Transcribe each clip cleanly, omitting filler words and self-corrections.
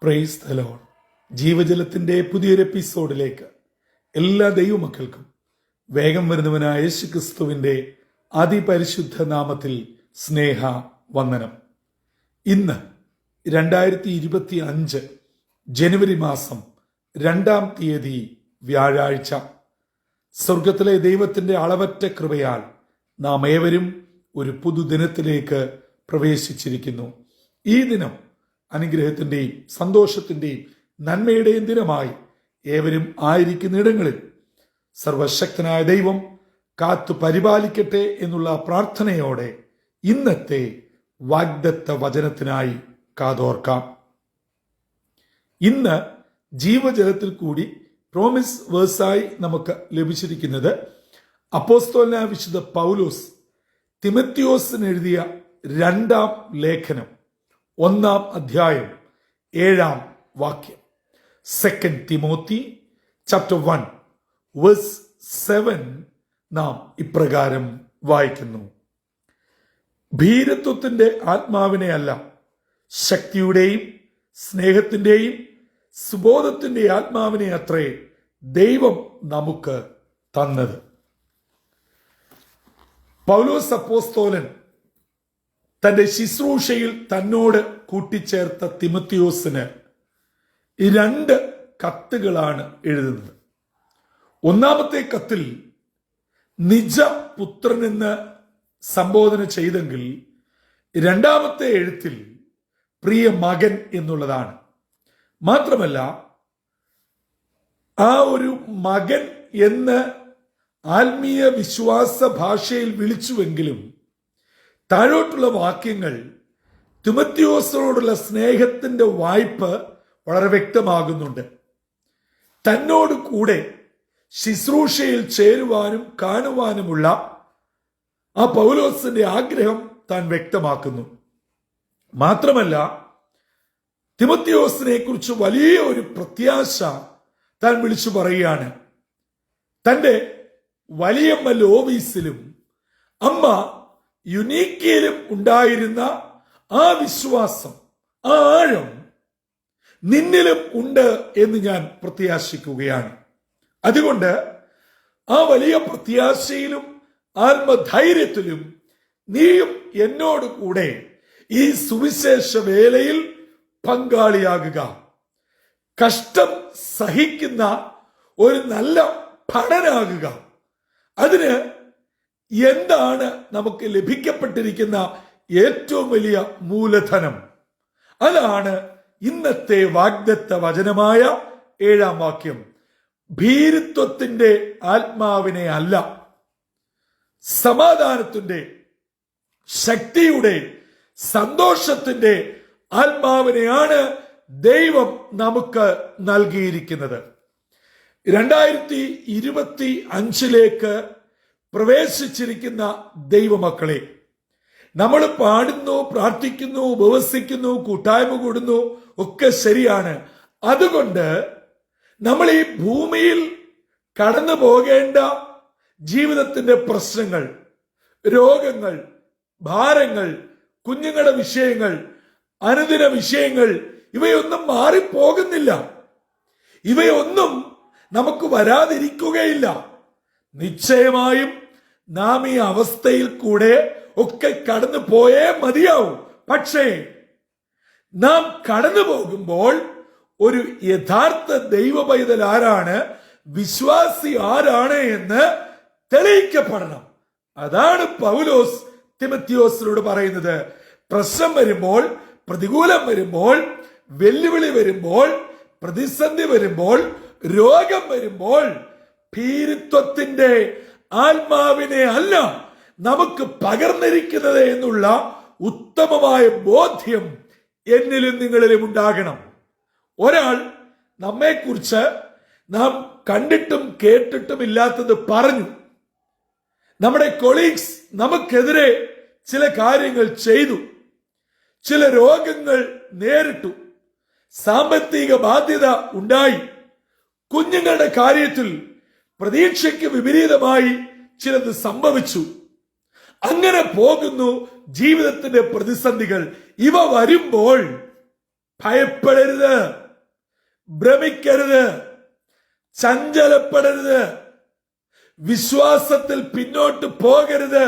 Praise the Lord. ജീവജലത്തിന്റെ പുതിയൊരു എപ്പിസോഡിലേക്ക് എല്ലാ ദൈവമക്കൾക്കും വേഗം വരുന്നവനായ യേശുക്രിസ്തുവിന്റെ അതിപരിശുദ്ധ നാമത്തിൽ സ്നേഹ വന്ദനം. ഇന്ന് 2025 ജനുവരി മാസം 2-ാം തീയതി വ്യാഴാഴ്ച. സ്വർഗത്തിലെ ദൈവത്തിന്റെ അളവറ്റ കൃപയാൽ നാം ഏവരും ഒരു പുതുദിനത്തിലേക്ക് പ്രവേശിച്ചിരിക്കുന്നു. ഈ ദിനം അനുഗ്രഹത്തിന്റെയും സന്തോഷത്തിന്റെയും നന്മയുടെയും ദിനമായി ഏവരും ആയിരിക്കുന്നിടങ്ങളിൽ സർവശക്തനായ ദൈവം കാത്തു പരിപാലിക്കട്ടെ എന്നുള്ള പ്രാർത്ഥനയോടെ ഇന്നത്തെ വാഗ്ദത്ത വചനത്തിനായി കാതോർക്കാം. ഇന്ന് ജീവജലത്തിൽ കൂടി പ്രോമിസ് വേഴ്സായി നമുക്ക് ലഭിച്ചിരിക്കുന്നത് അപ്പോസ്തലനായ വിശുദ്ധ പൗലോസ് തിമത്തിയോസിന് എഴുതിയ 2-ാം ലേഖനം 1-ാം അധ്യായം 7-ാം വാക്യം. 2 തിമോത്തി ചാപ്റ്റർ 1 വേഴ്സ് 7 നാം ഇപ്രകാരം വായിക്കുന്നു: ഭീരത്വത്തിന്റെ ആത്മാവിനെ അല്ല, ശക്തിയുടെയും സ്നേഹത്തിന്റെയും സുബോധത്തിന്റെ ആത്മാവിനെ അത്രേ ദൈവം നമുക്ക് തന്നത്. പൗലോസ് അപ്പോസ്തലൻ തന്റെ ശുശ്രൂഷയിൽ തന്നോട് കൂട്ടിച്ചേർത്ത തിമത്തിയോസിന് 2 കത്തുകളാണ് എഴുതുന്നത്. 1-ാമത്തെ കത്തിൽ നിജപുത്രനെന്ന് സംബോധന ചെയ്തെങ്കിൽ 2-ാമത്തെ എഴുത്തിൽ പ്രിയ മകൻ എന്നുള്ളതാണ്. മാത്രമല്ല, ആ ഒരു മകൻ എന്ന് ആത്മീയ വിശ്വാസ ഭാഷയിൽ വിളിച്ചുവെങ്കിലും താഴോട്ടുള്ള വാക്യങ്ങൾ തിമത്തിയോസിനോടുള്ള സ്നേഹത്തിന്റെ വായ്പ് വളരെ വ്യക്തമാകുന്നുണ്ട്. തന്നോട് കൂടെ ശുശ്രൂഷയിൽ ചേരുവാനും കാണുവാനുമുള്ള ആ പൗലോസിന്റെ ആഗ്രഹം താൻ വ്യക്തമാക്കുന്നു. മാത്രമല്ല, തിമത്തിയോസിനെ കുറിച്ച് വലിയ ഒരു പ്രത്യാശ താൻ വിളിച്ചു പറയുകയാണ്. തന്റെ വലിയമ്മ ലോവീസിലും അമ്മ യുനീക്കയിലും ഉണ്ടായിരുന്ന ആ വിശ്വാസം, ആ ആഴം നിന്നിലും ഉണ്ട് എന്ന് ഞാൻ പ്രത്യാശിക്കുകയാണ്. അതുകൊണ്ട് ആ വലിയ പ്രത്യാശയിലും ആത്മധൈര്യത്തിലും നീയും എന്നോട് കൂടെ ഈ സുവിശേഷ വേലയിൽ പങ്കാളിയാകുക. കഷ്ടം സഹിക്കുന്ന ഒരു നല്ല ഭടനാകുക. അതിന് എന്താണ് നമുക്ക് ലഭിക്കപ്പെട്ടിരിക്കുന്ന ഏറ്റവും വലിയ മൂലധനം? അതാണ് ഇന്നത്തെ വാഗ്ദത്ത വചനമായ 7-ാം വാക്യം. ഭീരുത്വത്തിന്റെ ആത്മാവിനെ അല്ല, സമാധാനത്തിന്റെ, ശക്തിയുടെ, സന്തോഷത്തിന്റെ ആത്മാവിനെയാണ് ദൈവം നമുക്ക് നൽകിയിരിക്കുന്നത്. 2025 പ്രവേശിച്ചിരിക്കുന്ന ദൈവമക്കളെ, നമ്മൾ പാടുന്നു, പ്രാർത്ഥിക്കുന്നു, ഉപവസിക്കുന്നു, കൂട്ടായ്മ കൂടുന്നു, ഒക്കെ ശരിയാണ്. അതുകൊണ്ട് നമ്മൾ ഈ ഭൂമിയിൽ കടന്നു പോകേണ്ട ജീവിതത്തിന്റെ പ്രശ്നങ്ങൾ, രോഗങ്ങൾ, ഭാരങ്ങൾ, കുഞ്ഞുങ്ങളുടെ വിഷയങ്ങൾ, അനുദിന വിഷയങ്ങൾ, ഇവയൊന്നും മാറിപ്പോകുന്നില്ല. ഇവയൊന്നും നമുക്ക് വരാതിരിക്കുകയില്ല. നിശ്ചയമായും നാം ഈ അവസ്ഥയിൽ കൂടെ ഒക്കെ കടന്നു പോയേ മതിയാവും. പക്ഷേ നാം കടന്നു പോകുമ്പോൾ ഒരു യഥാർത്ഥ ദൈവ പൈതൽ ആരാണ്, വിശ്വാസി ആരാണ് എന്ന് തെളിയിക്കപ്പെടണം. അതാണ് പൗലോസ് തിമത്തിയോസിനോട് പറയുന്നത്. പ്രശ്നം വരുമ്പോൾ, പ്രതികൂലം വരുമ്പോൾ, വെല്ലുവിളി വരുമ്പോൾ, പ്രതിസന്ധി വരുമ്പോൾ, രോഗം വരുമ്പോൾ ഭീരുത്വത്തിന്റെ ആത്മാവിനെ അല്ല നമുക്ക് പകർന്നിരിക്കുന്നത് എന്നുള്ള ഉത്തമമായ ബോധ്യം എന്നിലും നിങ്ങളിലും ഉണ്ടാകണം. ഒരാൾ നമ്മെക്കുറിച്ച് നാം കണ്ടിട്ടും കേട്ടിട്ടും ഇല്ലാത്തത് പറഞ്ഞു. നമ്മുടെ കൊളീഗ്സ് നമുക്കെതിരെ ചില കാര്യങ്ങൾ ചെയ്തു, ചില രോഗങ്ങൾ നേരിട്ടു, സാമ്പത്തിക ബാധ്യത ഉണ്ടായി, കുഞ്ഞുങ്ങളുടെ കാര്യത്തിൽ പ്രതീക്ഷയ്ക്ക് വിപരീതമായി ചിലത് സംഭവിച്ചു. അങ്ങനെ പോകുന്നു ജീവിതത്തിന്റെ പ്രതിസന്ധികൾ. ഇവ വരുമ്പോൾ ഭയപ്പെടരുത്, ഭ്രമിക്കരുത്, ചഞ്ചലപ്പെടരുത്, വിശ്വാസത്തിൽ പിന്നോട്ട് പോകരുത്,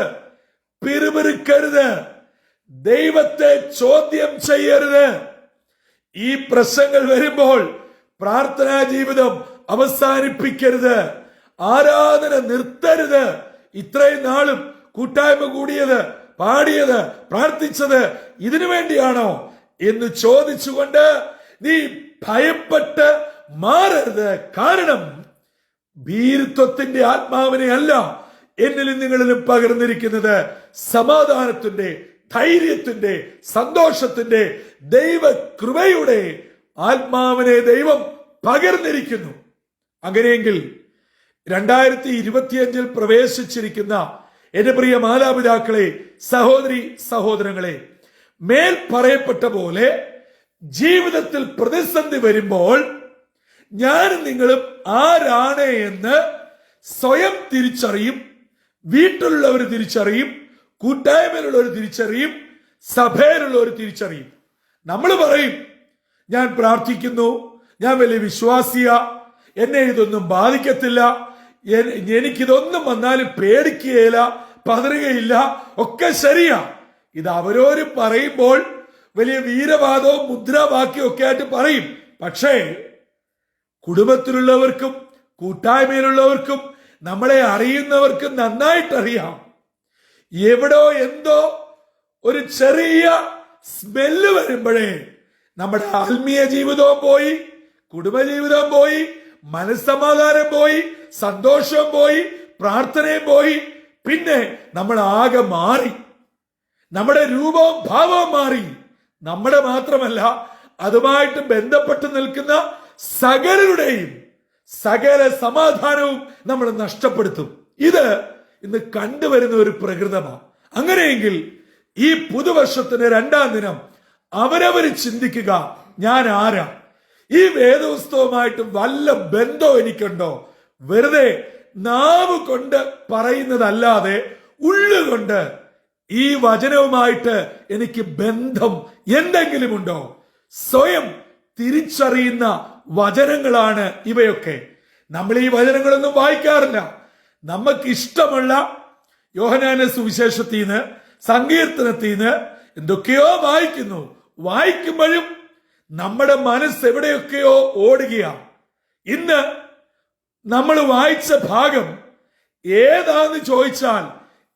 പിറുപിറുക്കരുത്, ദൈവത്തെ ചോദ്യം ചെയ്യരുത്. ഈ പ്രശ്നങ്ങൾ വരുമ്പോൾ പ്രാർത്ഥനാ ജീവിതം അവസാനിപ്പിക്കരുത്, ആരാധന നിർത്തരുത്. ഇത്രയും നാളും കൂട്ടായ്മ കൂടിയത്, പാടിയത്, പ്രാർത്ഥിച്ചത് ഇതിനു വേണ്ടിയാണോ എന്ന് ചോദിച്ചുകൊണ്ട് നീ ഭയപ്പെട്ട് മാറരുത്. കാരണം ഭീരുത്വത്തിന്റെ ആത്മാവിനെ അല്ല എന്നിലും നിങ്ങളിലും പകർന്നിരിക്കുന്നത്, സമാധാനത്തിന്റെ, ധൈര്യത്തിന്റെ, സന്തോഷത്തിന്റെ, ദൈവ കൃപയുടെ ആത്മാവിനെ ദൈവം പകർന്നിരിക്കുന്നു. അങ്ങനെയെങ്കിൽ 2025 പ്രവേശിച്ചിരിക്കുന്ന എന്റെ പ്രിയ മാതാപിതാക്കളെ, സഹോദരി സഹോദരങ്ങളെ, മേൽ പറയപ്പെട്ട പോലെ ജീവിതത്തിൽ പ്രതിസന്ധി വരുമ്പോൾ ഞാനും നിങ്ങളും ആരാണ് എന്ന് സ്വയം തിരിച്ചറിയും, വീട്ടിലുള്ളവർ തിരിച്ചറിയും, കൂട്ടായ്മയിലുള്ളവർ തിരിച്ചറിയും, സഭയിലുള്ളവർ തിരിച്ചറിയും. നമ്മൾ പറയും, ഞാൻ പ്രാർത്ഥിക്കുന്നു, ഞാൻ വലിയ വിശ്വാസിയ, എന്നെ ഇതൊന്നും ബാധിക്കത്തില്ല, എനിക്കിതൊന്നും വന്നാലും പേടിക്കുകയില്ല, പതറുകയില്ല, ഒക്കെ ശരിയാ. ഇത് അവരോര് പറയുമ്പോൾ വലിയ വീരവാദവും മുദ്രാവാക്യവും ഒക്കെ ആയിട്ട് പറയും. പക്ഷേ കുടുംബത്തിലുള്ളവർക്കും കൂട്ടായ്മയിലുള്ളവർക്കും നമ്മളെ അറിയുന്നവർക്കും നന്നായിട്ടറിയാം, എവിടോ എന്തോ ഒരു ചെറിയ സ്മെല്ല് വരുമ്പോഴേ നമ്മുടെ ആത്മീയ ജീവിതവും പോയി, കുടുംബജീവിതവും പോയി, മനസ്സമാധാനം പോയി, സന്തോഷം പോയി, പ്രാർത്ഥനയും പോയി. പിന്നെ നമ്മൾ ആകെ മാറി, നമ്മുടെ രൂപവും ഭാവവും മാറി. നമ്മുടെ മാത്രമല്ല, അതുമായിട്ട് ബന്ധപ്പെട്ട് നിൽക്കുന്ന സകലരുടെയും സകല സമാധാനവും നമ്മൾ നഷ്ടപ്പെടുത്തും. ഇത് ഇന്ന് കണ്ടുവരുന്ന ഒരു പ്രകൃതമാണ്. അങ്ങനെയെങ്കിൽ ഈ പുതുവർഷത്തിന്റെ 2ാം ദിനം അവരവര് ചിന്തിക്കുക, ഞാൻ ആരാ? ഈ വേദപുസ്തകവുമായിട്ട് വല്ല ബന്ധവും എനിക്കുണ്ടോ? വെറുതെ നാവ് കൊണ്ട് പറയുന്നതല്ലാതെ ഉള്ളുകൊണ്ട് ഈ വചനവുമായിട്ട് എനിക്ക് ബന്ധം എന്തെങ്കിലും ഉണ്ടോ? സ്വയം തിരിച്ചറിയുന്ന വചനങ്ങളാണ് ഇവയൊക്കെ. നമ്മൾ ഈ വചനങ്ങളൊന്നും വായിക്കാറില്ല. നമുക്ക് ഇഷ്ടമുള്ള യോഹന്നാന്റെ സുവിശേഷത്തിൽ നിന്ന്, സങ്കീർത്തനത്തിൽ നിന്ന് എന്തൊക്കെയോ വായിക്കുന്നു. വായിക്കുമ്പോഴും നമ്മുടെ മനസ്സ് എവിടെയൊക്കെയോ ഓടുകയാണ്. ഇന്ന് നമ്മൾ വായിച്ച ഭാഗം ഏതാന്ന് ചോദിച്ചാൽ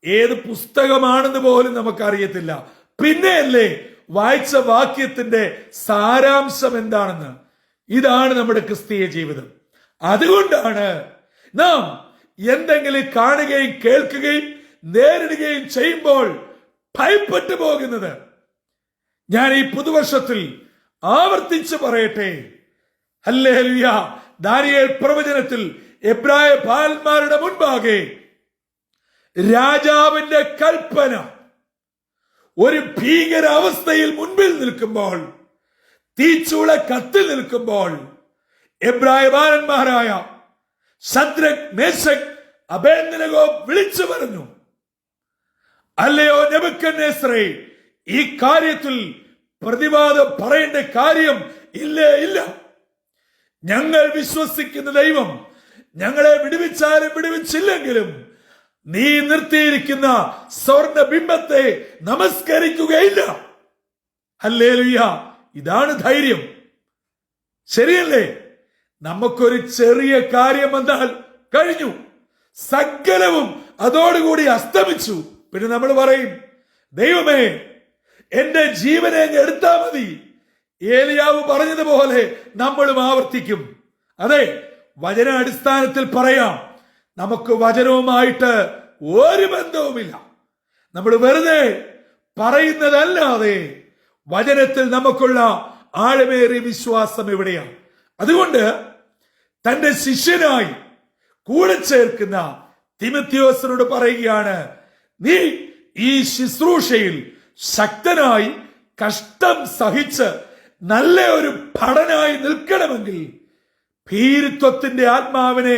ഏത് പുസ്തകമാണെന്ന് പോലും നമുക്കറിയത്തില്ല. പിന്നെയല്ലേ വായിച്ച വാക്യത്തിന്റെ സാരാംശം എന്താണെന്ന്. ഇതാണ് നമ്മുടെ ക്രിസ്തീയ ജീവിതം. അതുകൊണ്ടാണ് നാം എന്തെങ്കിലും കാണുകയും കേൾക്കുകയും നേരിടുകയും ചെയ്യുമ്പോൾ ഭയപ്പെട്ടു പോകുന്നത്. ഞാൻ ഈ പുതുവർഷത്തിൽ ആവർത്തിച്ച് പറയട്ടെ, ഹല്ലേലൂയ. ദാനിയേൽ പ്രവചനത്തിൽ എബ്രായ ബാലന്മാരുടെ മുൻപാകെ രാജാവിന്റെ കൽപ്പന ഒരു ഭീകരാവസ്ഥയിൽ മുൻപിൽ നിൽക്കുമ്പോൾ, തീച്ചൂള കത്തി നിൽക്കുമ്പോൾ, എബ്രായ ബാലന്മാരായ ശദ്രക്, മേശക്, അബേദ്നെഗോ വിളിച്ചു പറഞ്ഞു, അല്ലയോ നെബൂഖദ്നേസറേ, ഈ കാര്യത്തിൽ പ്രതിവാദം പറയേണ്ട കാര്യം ഇല്ലേ? ഇല്ല. ഞങ്ങൾ വിശ്വസിക്കുന്ന ദൈവം ഞങ്ങളെ വിടുവിച്ചാലും വിടുവിച്ചില്ലെങ്കിലും നീ നിർത്തിയിരിക്കുന്ന സ്വർണ്ണ ബിംബത്തെ നമസ്കരിക്കുകയില്ല. ഹല്ലേലൂയ. ഇതാണ് ധൈര്യം. ശരിയല്ലേ? നമുക്കൊരു ചെറിയ കാര്യം വന്നാൽ കഴിഞ്ഞു, സകലവും അതോടുകൂടി അസ്തമിച്ചു. പിന്നെ നമ്മൾ പറയും, ദൈവമേ എന്റെ ജീവനെ അങ്ങ് എടുത്താൽ മതി. ഏലിയാവ് പറഞ്ഞതുപോലെ നമ്മളും ആവർത്തിക്കും. അതെ, വചന അടിസ്ഥാനത്തിൽ പറയാം, നമുക്ക് വചനവുമായിട്ട് ഒരു ബന്ധവുമില്ല. നമ്മൾ വെറുതെ പറയുന്നതല്ലാതെ വചനത്തിൽ നമുക്കുള്ള ആഴമേറിയ വിശ്വാസം എവിടെയാണ്? അതുകൊണ്ട് തന്റെ ശിഷ്യനായി കൂടെ ചേർക്കുന്ന തിമോഥെയോസിനോട് പറയുകയാണ്, നീ ഈ ശുശ്രൂഷയിൽ ശക്തനായി കഷ്ടം സഹിച്ച് നല്ല ഒരു ഭടനായി നിൽക്കണമെങ്കിൽ ഭീരുത്വത്തിന്റെ ആത്മാവിനെ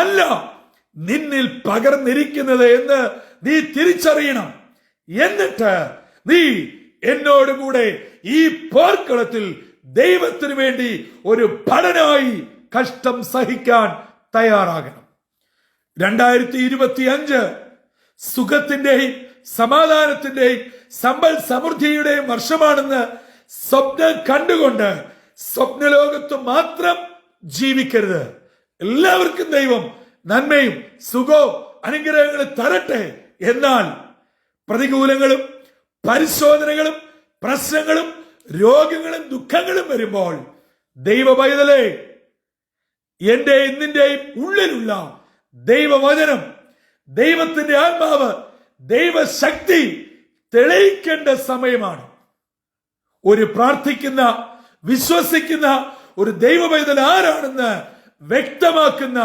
അല്ല നിന്നിൽ പകർന്നിരിക്കുന്നത് എന്ന് നീ തിരിച്ചറിയണം. എന്നിട്ട് നീ എന്നോടുകൂടെ ഈ പോർക്കളത്തിൽ ദൈവത്തിനു വേണ്ടി ഒരു ഭടനായി കഷ്ടം സഹിക്കാൻ തയ്യാറാകണം. 2025 സുഖത്തിന്റെയും സമാധാനത്തിന്റെയും സമ്പൽ സമൃദ്ധിയുടെയും വർഷമാണെന്ന് സ്വപ്നം കണ്ടുകൊണ്ട് സ്വപ്നലോകത്ത് മാത്രം ജീവിക്കരുത്. എല്ലാവർക്കും ദൈവം നന്മയും സുഖവും അനുഗ്രഹങ്ങളും തരട്ടെ. എന്നാൽ പ്രതികൂലങ്ങളും പരിശോധനകളും പ്രശ്നങ്ങളും രോഗങ്ങളും ദുഃഖങ്ങളും വരുമ്പോൾ ദൈവ പൈതലേ, എന്റെയും നിന്റെയും ഉള്ളിലുള്ള ദൈവവചനം, ദൈവത്തിന്റെ ആത്മാവ്, ദൈവശക്തി തെളിയിക്കേണ്ട സമയമാണ്. ഒരു പ്രാർത്ഥിക്കുന്ന വിശ്വസിക്കുന്ന ഒരു ദൈവ പൈതൽ ആരാണെന്ന് വ്യക്തമാക്കുന്ന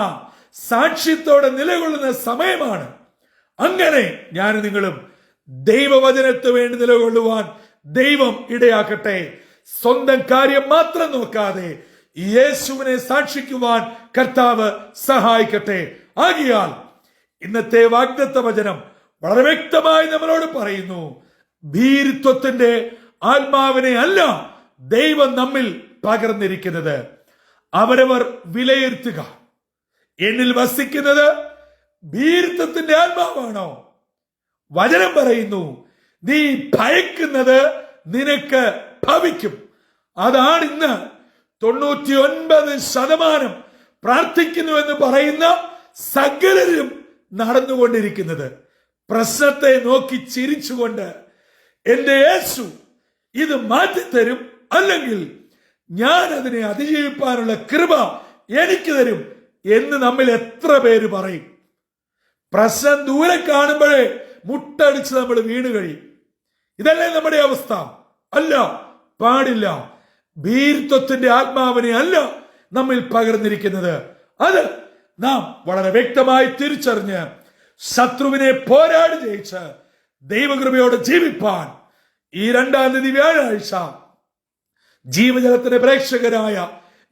സാക്ഷ്യത്തോടെ നിലകൊള്ളുന്ന സമയമാണ്. അങ്ങനെ ഞാൻ നിങ്ങളും ദൈവവചനത്തിന് വേണ്ടി നിലകൊള്ളുവാൻ ദൈവം ഇടയാക്കട്ടെ. സ്വന്തം കാര്യം മാത്രം നോക്കാതെ യേശുവിനെ സാക്ഷിക്കുവാൻ കർത്താവ് സഹായിക്കട്ടെ. ആകിയാൽ ഇന്നത്തെ വാഗ്ദത്ത വചനം വളരെ വ്യക്തമായി നമ്മളോട് പറയുന്നു, ഭീരുത്വത്തിന്റെ ആത്മാവിനെ അല്ല ദൈവം നമ്മിൽ പകർന്നിരിക്കുന്നത്. അവരവർ വിലയിരുത്തുക, എന്നിൽ വസിക്കുന്നത് ഭീരുത്വത്തിന്റെ ആത്മാവാണോ? വചനം പറയുന്നു, നീ ഭയക്കുന്നത് നിനക്ക് ഭവിക്കും. അതാണ് ഇന്ന് 99% പ്രാർത്ഥിക്കുന്നു എന്ന് പറയുന്ന സകലരും നടന്നുകൊണ്ടിരിക്കുന്നത്. പ്രശ്നത്തെ നോക്കി ചിരിച്ചുകൊണ്ട് എന്റെ യേശു ഇത് മാറ്റിത്തരും, അല്ലെങ്കിൽ ഞാൻ അതിനെ അതിജീവിപ്പാനുള്ള കൃപ എനിക്ക് തരും എന്ന് നമ്മിൽ എത്ര പേര് പറയും? പ്രശ്നം ദൂരെ കാണുമ്പോഴേ മുട്ടടിച്ച് നമ്മൾ വീണ് കഴിയും. ഇതല്ലേ നമ്മുടെ അവസ്ഥ? അല്ല, പാടില്ല. ഭീരുത്വത്തിന്റെ ആത്മാവിനെ അല്ല നമ്മിൽ പകർന്നിരിക്കുന്നത്. അത് നാം വളരെ വ്യക്തമായി തിരിച്ചറിഞ്ഞ് ശത്രുവിനെ പോരാടി ജയിച്ച് ദൈവകൃപയോടെ ജീവിപ്പാൻ ഈ 2-ാം തീയതി വ്യാഴാഴ്ച ജീവജലത്തിന്റെ പ്രേക്ഷകരായ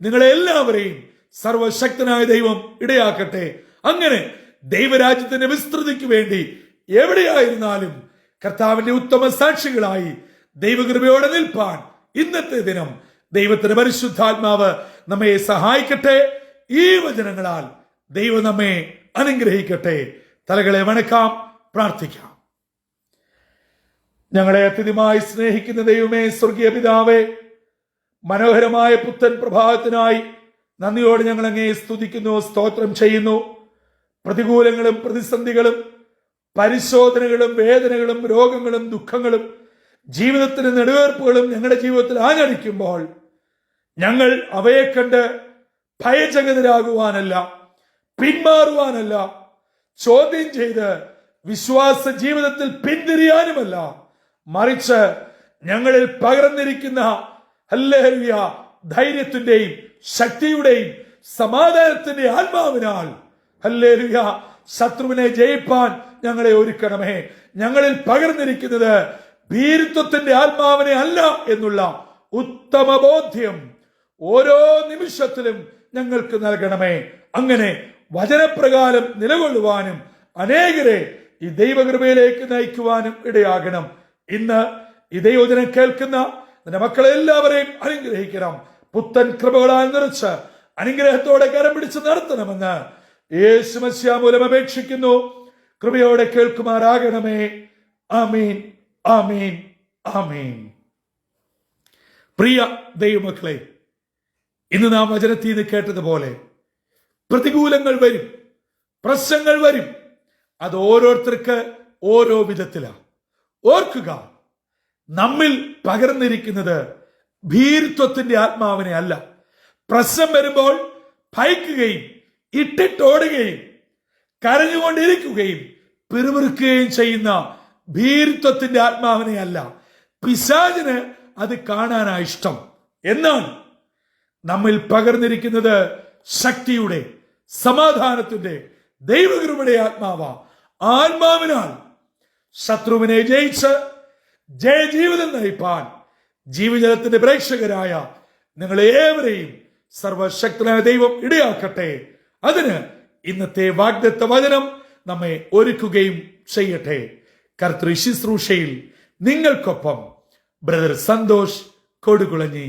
നിങ്ങളെ എല്ലാവരെയും സർവശക്തനായ ദൈവം ഇടയാക്കട്ടെ. അങ്ങനെ ദൈവരാജ്യത്തിന്റെ വിസ്തൃതിക്ക് വേണ്ടി എവിടെയായിരുന്നാലും കർത്താവിന്റെ ഉത്തമ സാക്ഷികളായി ദൈവകൃപയോടെ നിൽപ്പാൻ ഇന്നത്തെ ദിനം ദൈവത്തിന്റെ പരിശുദ്ധാത്മാവ് നമ്മെ സഹായിക്കട്ടെ. ഈ വചനങ്ങളാൽ ദൈവം നമ്മെ അനുഗ്രഹിക്കട്ടെ. തലകളെ വണക്കാം, പ്രാർത്ഥിക്കാം. ഞങ്ങളെ അത്യധികമായി സ്നേഹിക്കുന്ന ദൈവമേ, സ്വർഗീയ പിതാവേ, മനോഹരമായ പുത്തൻ പ്രഭാതത്തിനായി നന്ദിയോട് ഞങ്ങൾ അങ്ങേ സ്തുതിക്കുന്നു, സ്തോത്രം ചെയ്യുന്നു. പ്രതികൂലങ്ങളും പ്രതിസന്ധികളും പരിശോധനകളും വേദനകളും രോഗങ്ങളും ദുഃഖങ്ങളും ജീവിതത്തിന് നെടുവേർപ്പുകളും ഞങ്ങളുടെ ജീവിതത്തിൽ ആഞ്ഞടിക്കുമ്പോൾ ഞങ്ങൾ അവയെ കണ്ട് ഭയചകിതരാകുവാനല്ല, പിന്മാറുവാനല്ല, ചോദ്യം ചെയ്ത് വിശ്വാസ ജീവിതത്തിൽ പിന്തിരിയാനുമല്ല, മറിച്ച് ഞങ്ങളിൽ പകർന്നിരിക്കുന്ന ഹല്ലേലൂയ ധൈര്യത്തിന്റെയും ശക്തിയുടെയും സമാധാനത്തിന്റെ ആത്മാവിനാൽ ഹല്ലേലൂയ ശത്രുവിനെ ജയിപ്പാൻ ഞങ്ങളെ ഒരുക്കണമേ. ഞങ്ങളിൽ പകർന്നിരിക്കുന്നത് ഭീരുത്വത്തിന്റെ ആത്മാവിനെ അല്ല എന്നുള്ള ഉത്തമ ബോധ്യം ഓരോ നിമിഷത്തിലും ഞങ്ങൾക്ക് നൽകണമേ. അങ്ങനെ വചനപ്രകാരം നിലകൊള്ളുവാനും അനേകരെ ഈ ദൈവകൃപയിലേക്ക് നയിക്കുവാനും ഇടയാകണം. ഇന്ന് ഈ ദൈവവചനം കേൾക്കുന്ന നിന്റെ മക്കളെ എല്ലാവരെയും അനുഗ്രഹിക്കണം. പുത്തൻ കൃപകളാൽ നിറച്ച് അനുഗ്രഹത്തോടെ കരം പിടിച്ച് നടത്തണമെന്ന് യേശു മശിഹാ മൂലം അപേക്ഷിക്കുന്നു. കൃപയോടെ കേൾക്കുമാറാകണമേ. ആമീൻ, ആമീൻ, ആമീൻ. പ്രിയ ദൈവമക്കളെ, ഇന്ന് നാം വചനത്തിൽ നിന്ന് കേട്ടതുപോലെ പ്രതികൂലങ്ങൾ വരും, പ്രശ്നങ്ങൾ വരും. അത് ഓരോരുത്തർക്ക് ഓരോ വിധത്തിലാണ്. ഓർക്കുക, നമ്മിൽ പകർന്നിരിക്കുന്നത് ഭീരുത്വത്തിന്റെ ആത്മാവിനെ അല്ല. പ്രശ്നം വരുമ്പോൾ ഭയക്കുകയും ഇട്ടിട്ടോടുകയും കരഞ്ഞുകൊണ്ടിരിക്കുകയും പിറുപിറുക്കുകയും ചെയ്യുന്ന ഭീരുത്വത്തിന്റെ ആത്മാവിനെ അല്ല. പിശാചിന് അത് കാണാനാ ഇഷ്ടം. എന്നാൽ നമ്മിൽ പകർന്നിരിക്കുന്നത് ശക്തിയുടെ, സമാധാനത്തിന്റെ, ദൈവകൃപയുടെ ആത്മാവാ. ആത്മാവിനാൽ ശത്രുവിനെ ജയിച്ച് ജയജീവിതം നയിപ്പാൻ ജീവജലത്തിന്റെ പ്രേക്ഷകരായ നിങ്ങളേവരെയും സർവശക്തനായ ദൈവം ഇടയാക്കട്ടെ. അതിന് ഇന്നത്തെ വാഗ്ദത്ത വചനം നമ്മെ ഒരുക്കുകയും ചെയ്യട്ടെ. കർത്തൃ ശുശ്രൂഷയിൽ നിങ്ങൾക്കൊപ്പം brother Santhosh Kodukulanji.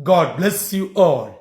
God bless you all.